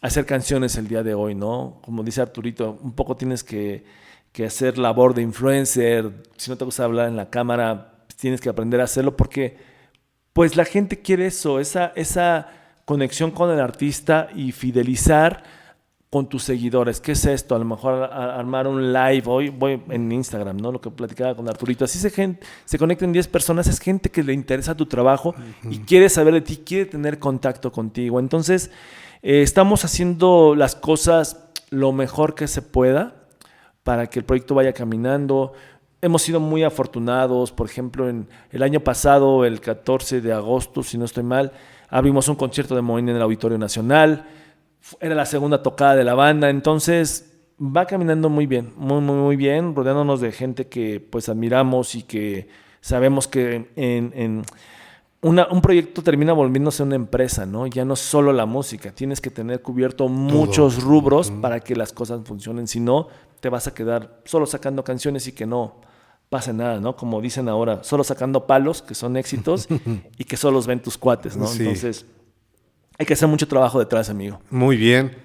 S1: hacer canciones el día de hoy, ¿no? Como dice Arturito, un poco tienes que hacer labor de influencer. Si no te gusta hablar en la cámara, tienes que aprender a hacerlo porque pues la gente quiere eso, esa conexión con el artista y fidelizar con tus seguidores. ¿Qué es esto? A lo mejor armar un live. Hoy voy en Instagram, ¿no? Lo que platicaba con Arturito. Así se conectan 10 personas. Es gente que le interesa tu trabajo y quiere saber de ti, quiere tener contacto contigo. Entonces, estamos haciendo las cosas lo mejor que se pueda para que el proyecto vaya caminando. Hemos sido muy afortunados. Por ejemplo, en el año pasado, el 14 de agosto, si no estoy mal, abrimos un concierto de Moín en el Auditorio Nacional. Era la segunda tocada de la banda. Entonces, va caminando muy bien, muy, muy, muy bien, rodeándonos de gente que pues admiramos y que sabemos que un proyecto termina volviéndose una empresa, ¿no? Ya no es solo la música, tienes que tener cubierto muchos rubros para que las cosas funcionen. Si no, te vas a quedar solo sacando canciones y que no pase nada, ¿no? Como dicen ahora, solo sacando palos, que son éxitos, y que solo los ven tus cuates, ¿no?
S2: Sí.
S1: Entonces, hay que hacer mucho trabajo detrás, amigo.
S2: Muy bien.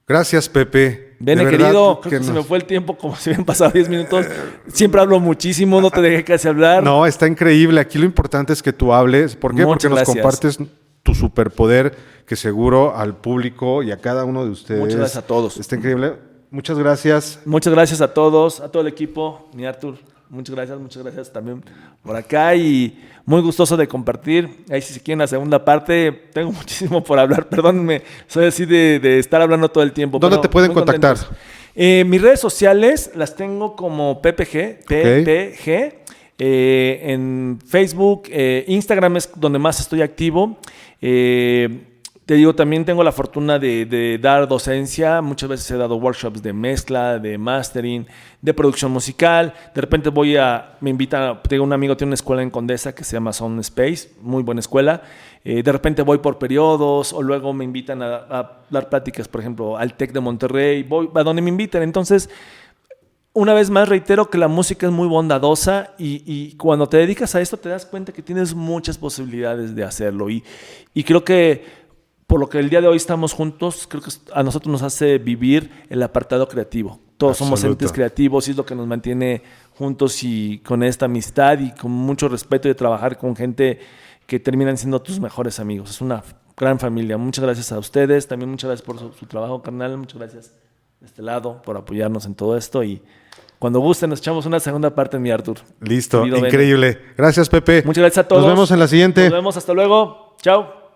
S2: Gracias, Pepe.
S1: Bene,
S2: De verdad
S1: querido, creo que se me fue el tiempo como si hubieran pasado 10 minutos. Siempre hablo muchísimo, no te dejé casi hablar.
S2: No, está increíble. Aquí lo importante es que tú hables. ¿Por qué?
S1: Muchas
S2: Porque nos
S1: gracias.
S2: compartes tu superpoder que seguro al público y a cada uno de ustedes.
S1: Muchas gracias a todos.
S2: Está increíble. Muchas gracias.
S1: Muchas gracias a todos, a todo el equipo, mi Arthur. Muchas gracias también por acá y muy gustoso de compartir. Ahí si quieren la segunda parte, tengo muchísimo por hablar. Perdónenme, soy así de estar hablando todo el tiempo.
S2: ¿Dónde te pueden contactar?
S1: Mis redes sociales las tengo como PPG, PPG. En Facebook, Instagram es donde más estoy activo. Te digo, también tengo la fortuna de dar docencia. Muchas veces he dado workshops de mezcla, de mastering, de producción musical. De repente me invitan, tengo un amigo, tiene una escuela en Condesa que se llama Sound Space, muy buena escuela. De repente voy por periodos o luego me invitan a dar pláticas, por ejemplo, al TEC de Monterrey, voy a donde me inviten. Entonces, una vez más reitero que la música es muy bondadosa y cuando te dedicas a esto te das cuenta que tienes muchas posibilidades de hacerlo. Y creo que por lo que el día de hoy estamos juntos, creo que a nosotros nos hace vivir el apartado creativo. Todos somos entes creativos y es lo que nos mantiene juntos y con esta amistad y con mucho respeto de trabajar con gente que terminan siendo tus mejores amigos. Es una gran familia. Muchas gracias a ustedes. También muchas gracias por su trabajo, carnal. Muchas gracias de este lado por apoyarnos en todo esto y cuando gusten nos echamos una segunda parte, mi Arthur.
S2: Listo, increíble. Gracias, Pepe.
S1: Muchas gracias a todos.
S2: Nos vemos en la siguiente.
S1: Nos vemos, hasta luego. Chao.